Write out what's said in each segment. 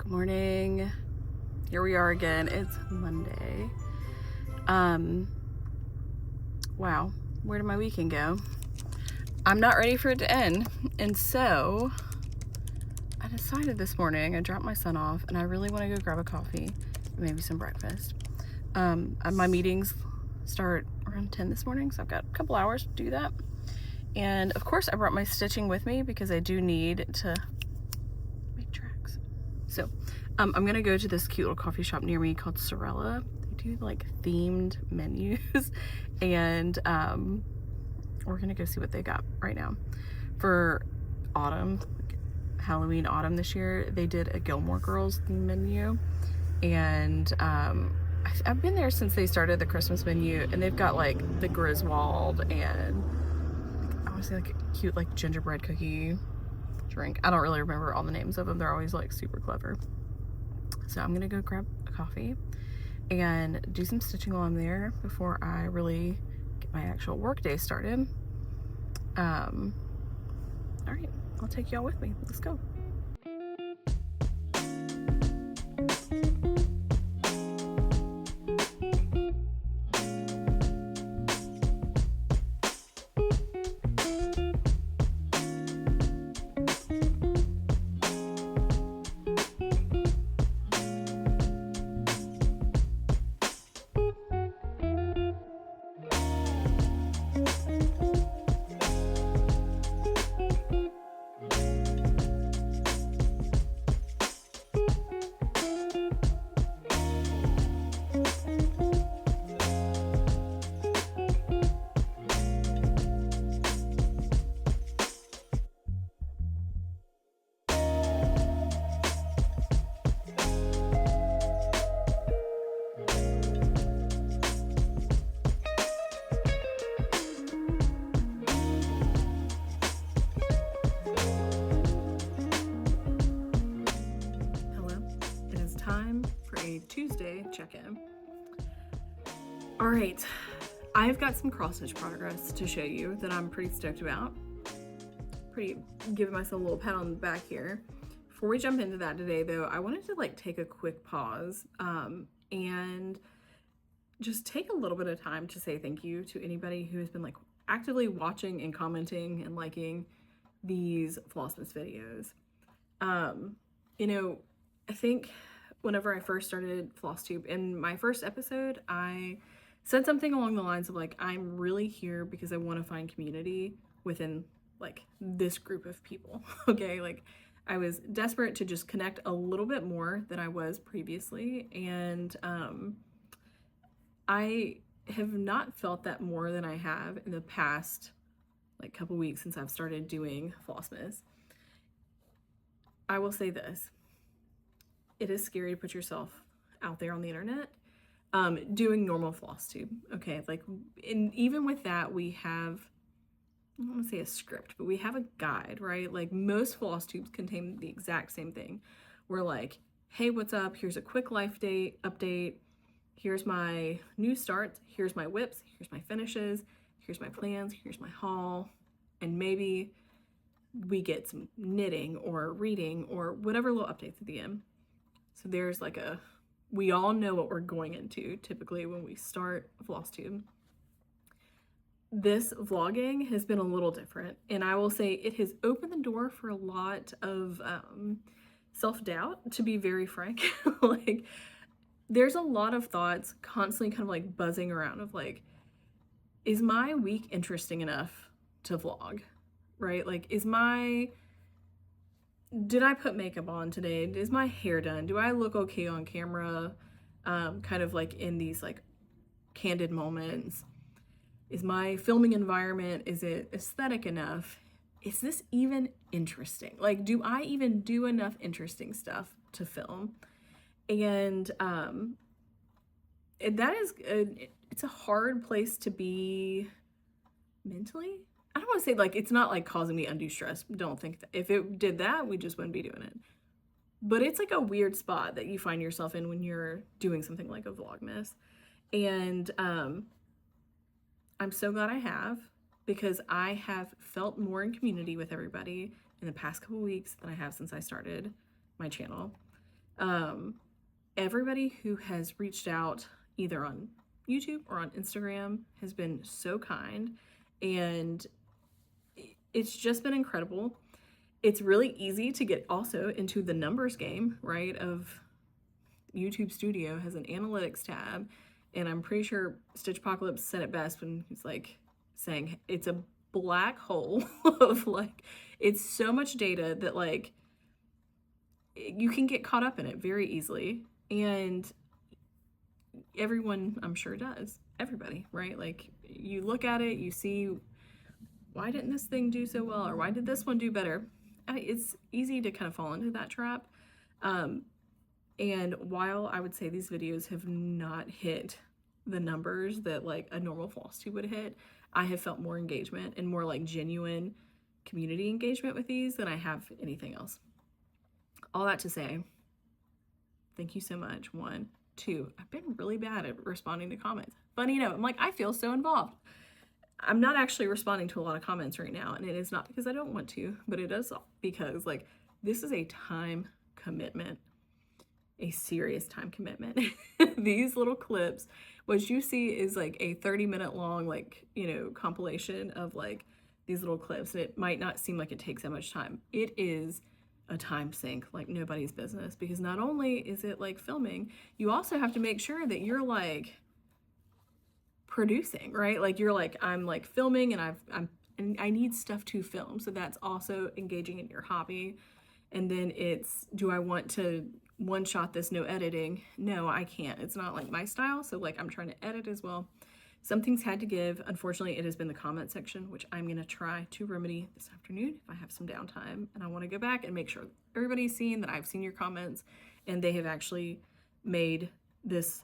Good morning. Here we are again. It's Monday. Wow, where did my weekend go? I'm not ready for it to end. And so I decided this morning, I dropped my son off and I really want to go grab a coffee, maybe some breakfast. My meetings start around 10 this morning, so I've got a couple hours to do that. And of course I brought my stitching with me because I do need to make tracks. So I'm gonna go to this cute little coffee shop near me called Sorella. They do like themed menus and we're gonna go see what they got right now. For autumn, Halloween autumn this year, they did a Gilmore Girls theme menu, and I've been there since they started the Christmas menu, and they've got like the Griswold and like, I want to say like a cute like gingerbread cookie drink. I don't really remember all the names of them. They're always like super clever. So I'm gonna go grab a coffee and do some stitching while I'm there before I really get my actual work day started. All right, I'll take y'all with me. Let's go. Time for a Tuesday check-in. All right, I've got some cross stitch progress to show you that I'm pretty stoked about. Giving myself a little pat on the back here. Before we jump into that today though, I wanted to like take a quick pause and just take a little bit of time to say thank you to anybody who has been like actively watching and commenting and liking these Flossmas videos. You know, I think whenever I first started Flosstube, in my first episode, I said something along the lines of like, I'm really here because I want to find community within like this group of people. Okay, like I was desperate to just connect a little bit more than I was previously, and I have not felt that more than I have in the past like couple weeks since I've started doing Flossmas. I will say this. It is scary to put yourself out there on the internet doing normal Flosstube. Okay, like, and even with that, we have, I don't want to say a script, but we have a guide, right? Like most Flosstubes contain the exact same thing. We're like, hey, what's up? Here's a quick life date update. Here's my new starts. Here's my whips. Here's my finishes. Here's my plans. Here's my haul. And maybe we get some knitting or reading or whatever little updates at the end. So there's like we all know what we're going into typically when we start Flosstube. This vlogging has been a little different, and I will say it has opened the door for a lot of self-doubt, to be very frank. Like there's a lot of thoughts constantly kind of like buzzing around of like, is my week interesting enough to vlog, right? Like did I put makeup on today? Is my hair done? Do I look okay on camera? Kind of like in these like candid moments. Is my filming environment, is it aesthetic enough? Is this even interesting? Like, do I even do enough interesting stuff to film? And it's a hard place to be mentally. I don't want to say like it's not like causing me undue stress. Don't think that. If it did that, we just wouldn't be doing it. But it's like a weird spot that you find yourself in when you're doing something like a Vlogmas. And I'm so glad I have, because I have felt more in community with everybody in the past couple weeks than I have since I started my channel. Everybody who has reached out either on YouTube or on Instagram has been so kind, and it's just been incredible. It's really easy to get also into the numbers game, right? Of YouTube Studio has an analytics tab, and I'm pretty sure Stitchpocalypse said it best when he's like saying it's a black hole of like, it's so much data that like you can get caught up in it very easily, and everyone I'm sure does. Everybody, right? Like you look at it, you see, why didn't this thing do so well, or why did this one do better? It's easy to kind of fall into that trap. And while I would say these videos have not hit the numbers that like a normal Flosstube would hit, I have felt more engagement and more like genuine community engagement with these than I have anything else. All that to say, thank you so much. 1, 2, I've been really bad at responding to comments. Funny note, I'm like, I feel so involved. I'm not actually responding to a lot of comments right now, and it is not because I don't want to, but it is because like this is a time commitment, a serious time commitment. These little clips, what you see is like a 30-minute long, like, you know, compilation of like these little clips, and it might not seem like it takes that much time. It is a time sink like nobody's business, because not only is it like filming, you also have to make sure that you're like producing, right? Like you're like, I'm like filming and I need stuff to film. So that's also engaging in your hobby. And then it's, do I want to one shot this, no editing? No, I can't. It's not like my style. So like I'm trying to edit as well. Some things had to give. Unfortunately, it has been the comment section, which I'm going to try to remedy this afternoon if I have some downtime. And I want to go back and make sure everybody's seen that I've seen your comments and they have actually made this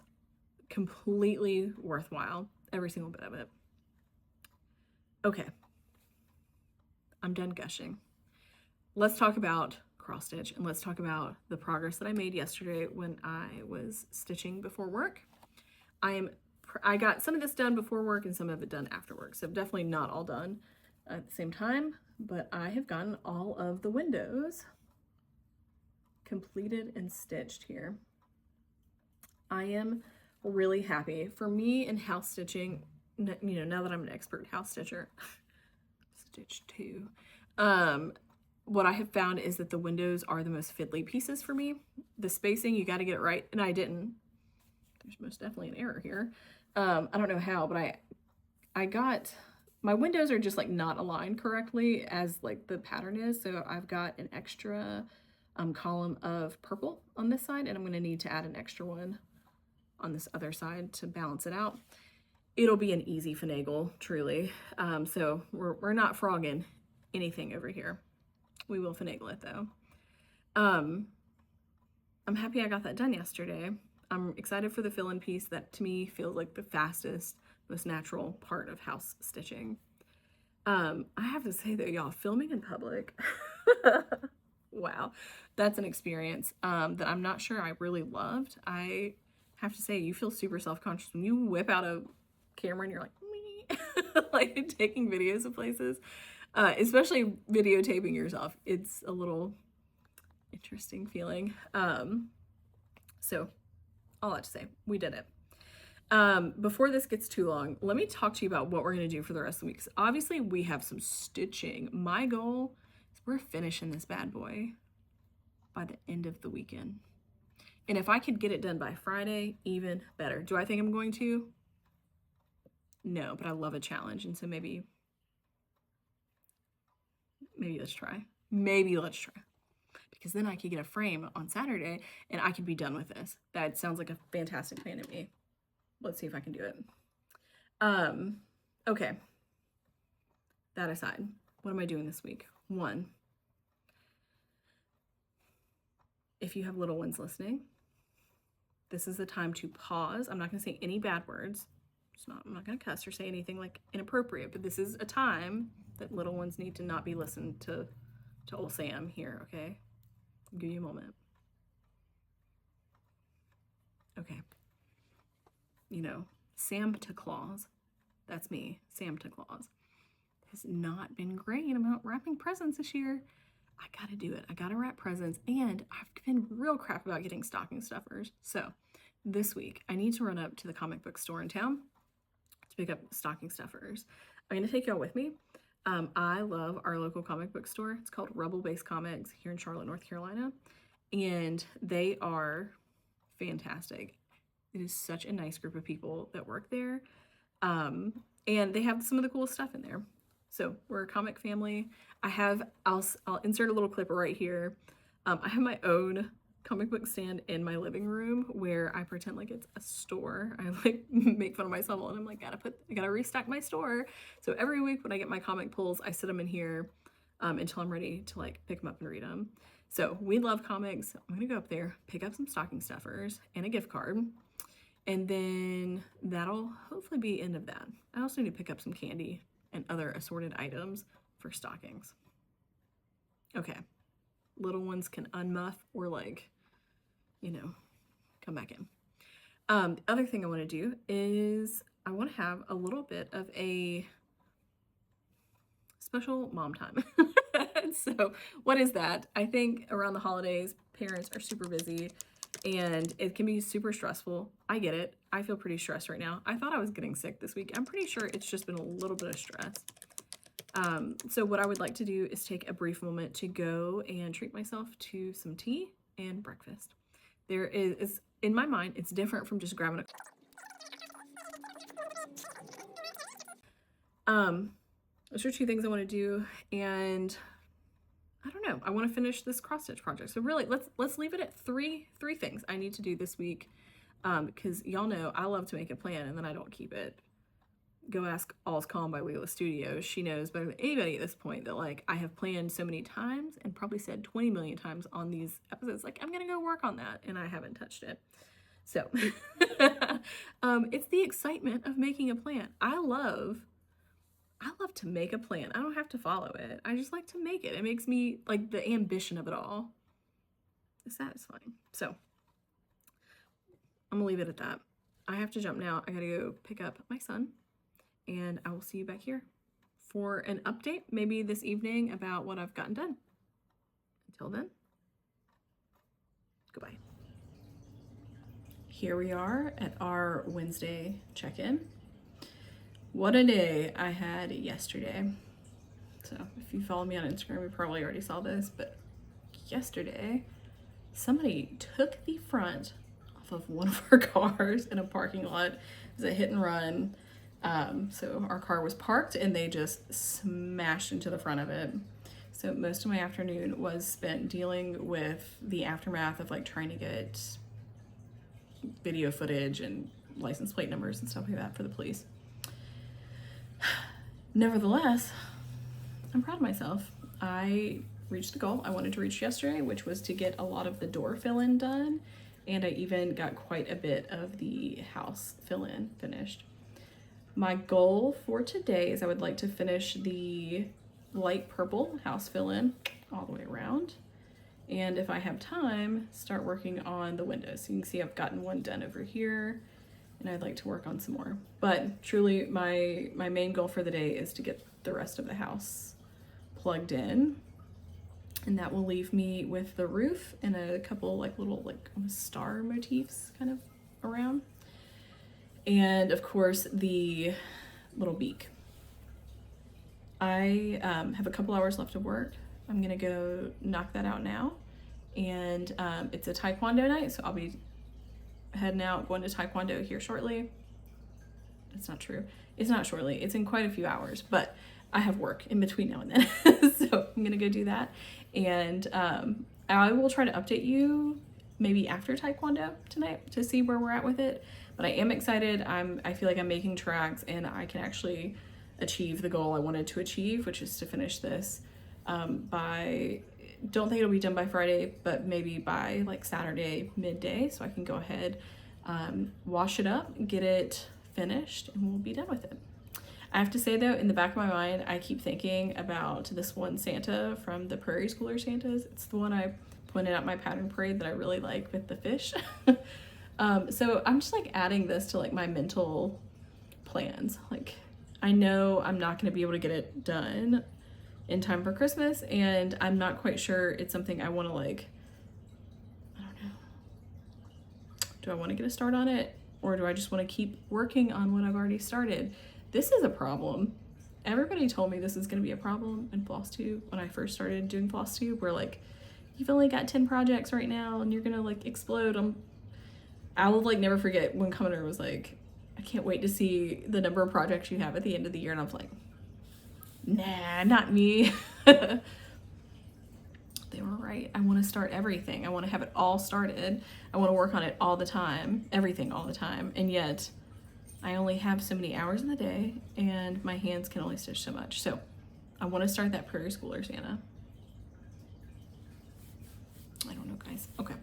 completely worthwhile, every single bit of it. Okay, I'm done gushing. Let's talk about cross stitch, and let's talk about the progress that I made yesterday when I was stitching before work. I got some of this done before work and some of it done after work, so definitely not all done at the same time, but I have gotten all of the windows completed and stitched here. I am really happy. For me in house stitching, you know, now that I'm an expert house stitcher, stitch 2, what I have found is that the windows are the most fiddly pieces for me. The spacing, you got to get it right, and I didn't. There's most definitely an error here. I don't know how, but I got, my windows are just like not aligned correctly as like the pattern is. So I've got an extra column of purple on this side, and I'm going to need to add an extra one on this other side to balance it out. It'll be an easy finagle, truly. So we're not frogging anything over here. We will finagle it though. I'm happy I got that done yesterday. I'm excited for the fill-in piece. That to me feels like the fastest, most natural part of house stitching. I have to say though, y'all, filming in public, wow, that's an experience that I'm not sure I really loved. I have to say, you feel super self-conscious when you whip out a camera and you're like, me, like taking videos of places, especially videotaping yourself. It's a little interesting feeling. So all that to say, we did it. Before this gets too long, let me talk to you about what we're going to do for the rest of the week. So obviously we have some stitching. My goal is we're finishing this bad boy by the end of the weekend. And if I could get it done by Friday, even better. Do I think I'm going to? No, but I love a challenge. And so maybe let's try. Maybe let's try. Because then I could get a frame on Saturday and I could be done with this. That sounds like a fantastic plan to me. Let's see if I can do it. Okay. That aside, what am I doing this week? 1, if you have little ones listening, this is the time to pause. I'm not going to say any bad words. I'm not going to cuss or say anything like inappropriate, but this is a time that little ones need to not be listened to old Sam here, okay? I'll give you a moment. Okay. You know, Santa Claus, that's me, Santa Claus, has not been great about wrapping presents this year. I gotta do it. I gotta wrap presents, and I've been real crap about getting stocking stuffers. So this week I need to run up to the comic book store in town to pick up stocking stuffers. I'm gonna take y'all with me. I love our local comic book store. It's called Rebel Base Comics here in Charlotte, North Carolina, and they are fantastic. It is such a nice group of people that work there, and they have some of the coolest stuff in there. So we're a comic family. I'll insert a little clip right here. I have my own comic book stand in my living room where I pretend like it's a store. I like make fun of myself and I'm like, I gotta restock my store. So every week when I get my comic pulls, I sit them in here until I'm ready to like pick them up and read them. So we love comics. I'm gonna go up there, pick up some stocking stuffers and a gift card. And then that'll hopefully be the end of that. I also need to pick up some candy and other assorted items for stockings. Okay, little ones can unmuff or like, you know, come back in. The other thing I want to do is I want to have a little bit of a special mom time. So what is that? I think around the holidays, parents are super busy and it can be super stressful. I get it. I feel pretty stressed right now. I thought I was getting sick this week. I'm pretty sure it's just been a little bit of stress. So what I would like to do is take a brief moment to go and treat myself to some tea and breakfast. There is in my mind, it's different from just grabbing a those are two things I want to do, and I don't know, I want to finish this cross stitch project. So really let's leave it at three things I need to do this week, because y'all know I love to make a plan and then I don't keep it. Go ask All's Calm by Lila Studios. She knows better than anybody at this point that like I have planned so many times and probably said 20 million times on these episodes like I'm gonna go work on that, and I haven't touched it. So it's the excitement of making a plan. I love to make a plan. I don't have to follow it. I just like to make it. It makes me like the ambition of it all is satisfying. So I'm gonna leave it at that. I have to jump now. I gotta go pick up my son, and I will see you back here for an update, maybe this evening, about what I've gotten done. Until then, goodbye. Here we are at our Wednesday check-in. What a day I had yesterday. So if you follow me on Instagram, you probably already saw this, but yesterday somebody took the front off of one of our cars in a parking lot. It was a hit and run. So our car was parked and they just smashed into the front of it. So most of my afternoon was spent dealing with the aftermath of like trying to get video footage and license plate numbers and stuff like that for the police. Nevertheless, I'm proud of myself. I reached the goal I wanted to reach yesterday, which was to get a lot of the door fill-in done, and I even got quite a bit of the house fill-in finished. My goal for today is I would like to finish the light purple house fill-in all the way around, and if I have time, start working on the windows. So you can see I've gotten one done over here, and I'd like to work on some more. But truly, my main goal for the day is to get the rest of the house plugged in, and that will leave me with the roof and a couple like little like star motifs kind of around, and of course the little beak. I have a couple hours left of work. I'm gonna go knock that out now, and it's a taekwondo night, so I'll be heading out, going to taekwondo here shortly. It's not true. It's not shortly. It's in quite a few hours, but I have work in between now and then. So I'm gonna go do that. And I will try to update you maybe after taekwondo tonight to see where we're at with it. But I am excited. I feel like I'm making tracks and I can actually achieve the goal I wanted to achieve, which is to finish this don't think it'll be done by Friday, but maybe by like Saturday midday, so I can go ahead, wash it up, get it finished, and we'll be done with it. I have to say though, in the back of my mind, I keep thinking about this one Santa from the Prairie Schooler Santas. It's the one I pointed out my pattern parade that I really like with the fish. So I'm just like adding this to like my mental plans. Like I know I'm not going to be able to get it done in time for Christmas, and I'm not quite sure it's something I want to like, I don't know. Do I want to get a start on it, or do I just want to keep working on what I've already started? This is a problem. Everybody told me this is going to be a problem in Flosstube when I first started doing Flosstube, where like, you've only got 10 projects right now and you're going to like explode. I will like never forget when Commenter was like, I can't wait to see the number of projects you have at the end of the year. And I was like, nah, not me. They were right. I want to start everything. I want to have it all started. I want to work on it all the time, everything all the time. And yet I only have so many hours in the day and my hands can only stitch so much. So I want to start that Prairie Schooler Santa. I don't know, guys. Okay,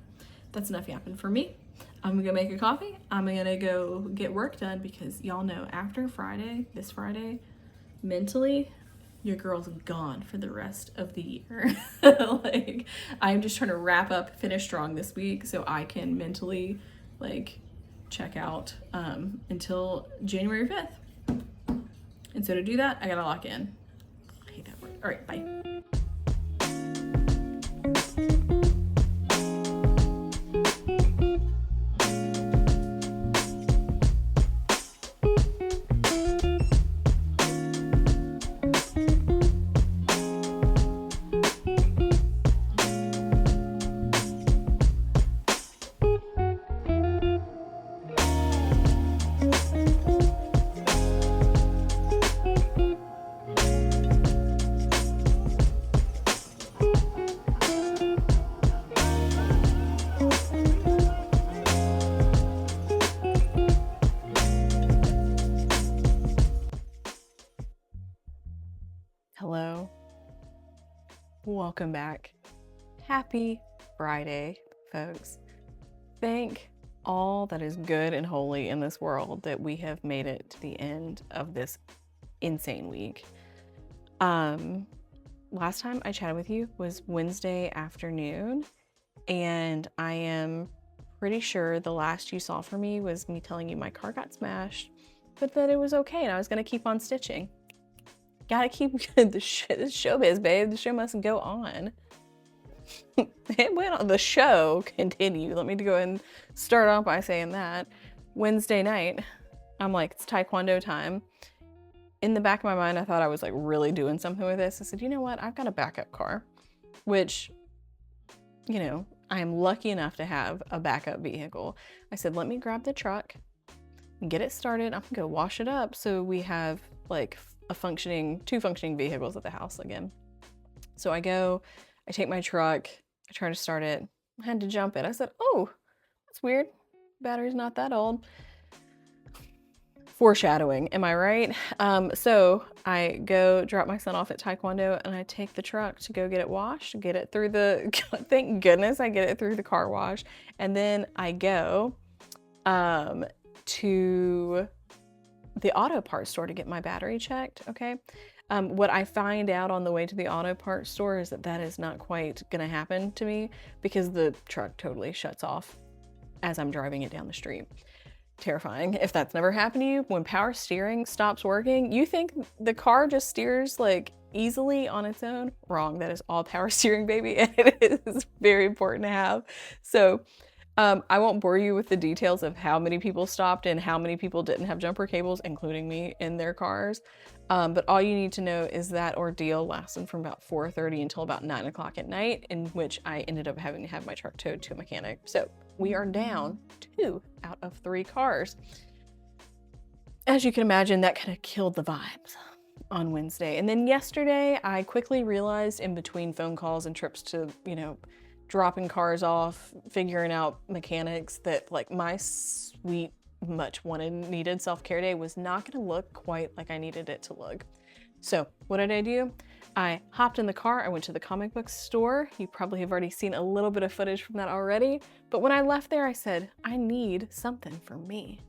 that's enough yapping for me. I'm gonna go make a coffee. I'm gonna go get work done because y'all know after Friday, this Friday, mentally, your girl's gone for the rest of the year. Like, I'm just trying to wrap up, finish strong this week so I can mentally like check out until January 5th. And so to do that, I gotta lock in. I hate that word. All right, bye. Hello, welcome back. Happy Friday, folks. Thank all that is good and holy in this world that we have made it to the end of this insane week. Last time I chatted with you was Wednesday afternoon, and I am pretty sure the last you saw from me was me telling you my car got smashed, but that it was okay and I was gonna keep on stitching. Gotta keep the showbiz, babe. The show must go on. It went on. The show continued. Let me go and start off by saying that. Wednesday night, I'm like, it's Taekwondo time. In the back of my mind, I thought I was like really doing something with this. I said, you know what? I've got a backup car, which, you know, I am lucky enough to have a backup vehicle. I said, let me grab the truck and get it started. I'm gonna go wash it up so we have like two functioning vehicles at the house again. So I go, I take my truck, I try to start it. I had to jump it. I said, oh, that's weird. Battery's not that old. Foreshadowing, am I right? So I go drop my son off at Taekwondo and I take the truck to go get it washed, get it through the, thank goodness I get it through the car wash. And then I go to the auto parts store to get my battery checked, okay? What I find out on the way to the auto parts store is that that is not quite gonna happen to me because the truck totally shuts off as I'm driving it down the street. Terrifying. If that's never happened to you, when power steering stops working, you think the car just steers like easily on its own? Wrong. That is all power steering, baby, and it is very important to have. So I won't bore you with the details of how many people stopped and how many people didn't have jumper cables, including me, in their cars. But all you need to know is that ordeal lasted from about 4:30 until about 9 o'clock at night, in which I ended up having to have my truck towed to a mechanic. So we are down 2 out of 3 cars. As you can imagine, that kind of killed the vibes on Wednesday. And then yesterday, I quickly realized in between phone calls and trips to, you know, dropping cars off, figuring out mechanics, that like my sweet, much wanted, needed self-care day was not gonna look quite like I needed it to look. So what did I do? I hopped in the car, I went to the comic book store. You probably have already seen a little bit of footage from that already. But when I left there, I said, I need something for me.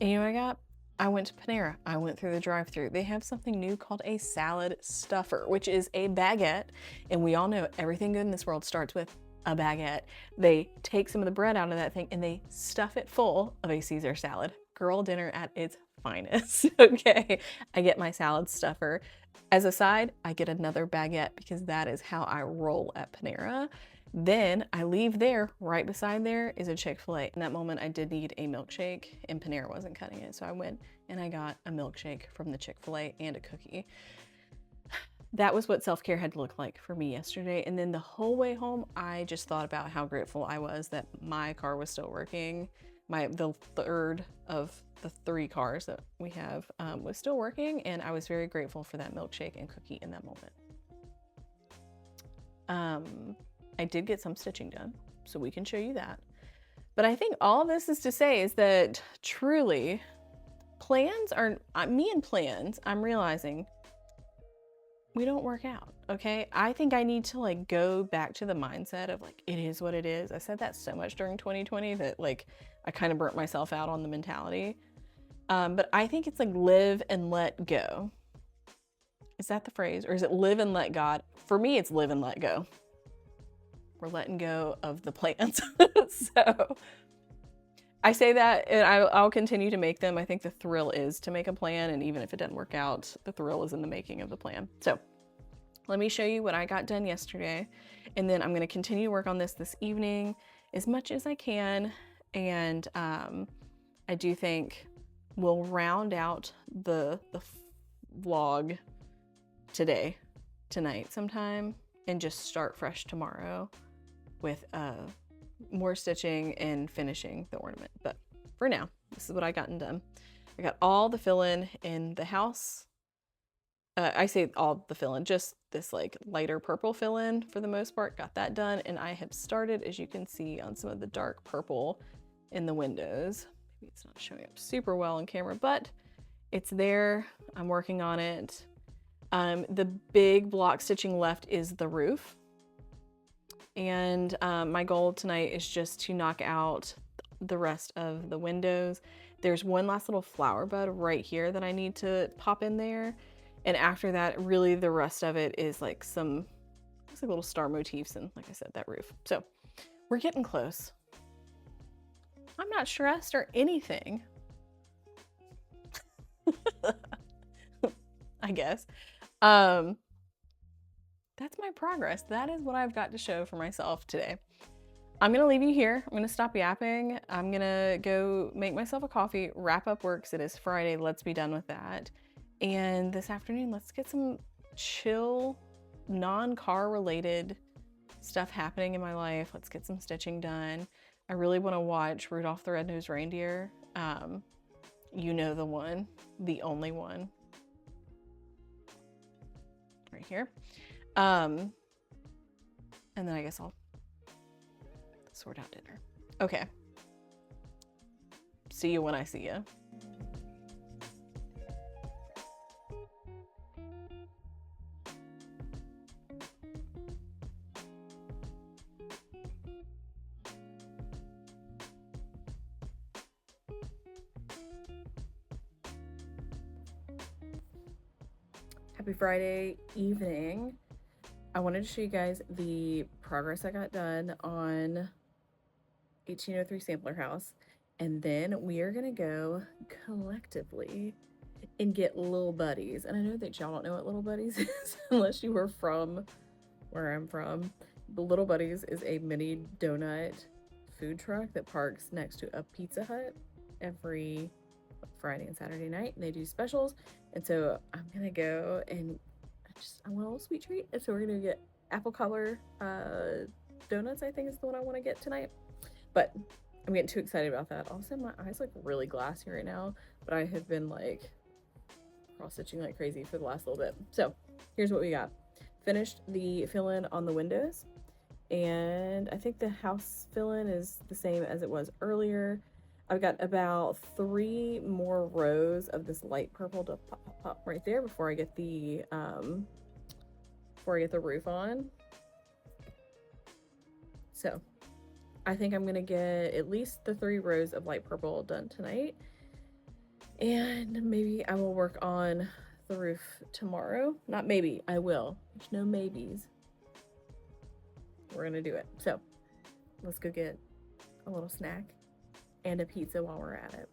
And you know what I got? I went to Panera. I went through the drive-thru. They have something new called a salad stuffer, which is a baguette. And we all know everything good in this world starts with a baguette. They take some of the bread out of that thing and they stuff it full of a Caesar salad. girl dinner at its finest. Okay, I get my salad stuffer. As a side, I get another baguette because that is how I roll at Panera. Then I leave there, right beside there is a Chick-fil-A. In that moment, I did need a milkshake and Panera wasn't cutting it. So I went and I got a milkshake from the Chick-fil-A and a cookie. That was what self-care had to look like for me yesterday. And then the whole way home, I just thought about how grateful I was that my car was still working. The third of the 3 cars that we have was still working, and I was very grateful for that milkshake and cookie in that moment. I did get some stitching done, so we can show you that. But I think all this is to say is that truly plans are, me and plans, I'm realizing we don't work out, okay? I think I need to like go back to the mindset of like, it is what it is. I said that so much during 2020 that like I kind of burnt myself out on the mentality. But I think it's like live and let go. Is that the phrase? Or is it live and let God? For me, it's live and let go. We're letting go of the plans. So I say that and I'll continue to make them. I think the thrill is to make a plan. And even if it doesn't work out, the thrill is in the making of the plan. So let me show you what I got done yesterday. And then I'm going to continue to work on this evening as much as I can. And I do think we'll round out the vlog tonight sometime, and just start fresh tomorrow with more stitching and finishing the ornament. But for now, this is what I gotten done. I got all the fill-in in the house. I say all the fill-in, just this like lighter purple fill-in for the most part, got that done. And I have started, as you can see, on some of the dark purple in the windows. Maybe it's not showing up super well on camera, but it's there. I'm working on it. The big block stitching left is the roof. And my goal tonight is just to knock out the rest of the windows. There's one last little flower bud right here that I need to pop in there. And after that, really the rest of it is like some, looks like little star motifs and like I said, that roof. So we're getting close. I'm not stressed or anything. I guess. That's my progress. That is what I've got to show for myself today. I'm gonna leave you here. I'm gonna stop yapping. I'm gonna go make myself a coffee, wrap up work 'cause it is Friday. Let's be done with that. And this afternoon, let's get some chill, non-car related stuff happening in my life. Let's get some stitching done. I really want to watch Rudolph the Red-Nosed Reindeer. You know the one, the only one. Right here. And then I guess I'll sort out dinner. Okay. See you when I see you. Happy Friday evening. I wanted to show you guys the progress I got done on 1803 Sampler House. And then we are gonna go collectively and get Little Buddies. And I know that y'all don't know what Little Buddies is unless you were from where I'm from. The Little Buddies is a mini donut food truck that parks next to a Pizza Hut every Friday and Saturday night, and they do specials. And so I'm gonna go and I want a little sweet treat. And so we're gonna get apple color donuts, I think is the one I want to get tonight. But I'm getting too excited about that. Also, my eyes look really glassy right now, but I have been like cross stitching like crazy for the last little bit. So here's what we got. Finished the fill-in on the windows, and I think the house fill-in is the same as it was earlier. I've got about 3 more rows of this light purple to pop right there before I get the roof on. So I think I'm gonna get at least the 3 rows of light purple done tonight, and maybe I will work on the roof tomorrow. Not maybe, I will. There's no maybes. We're gonna do it. So let's go get a little snack and a pizza while we're at it.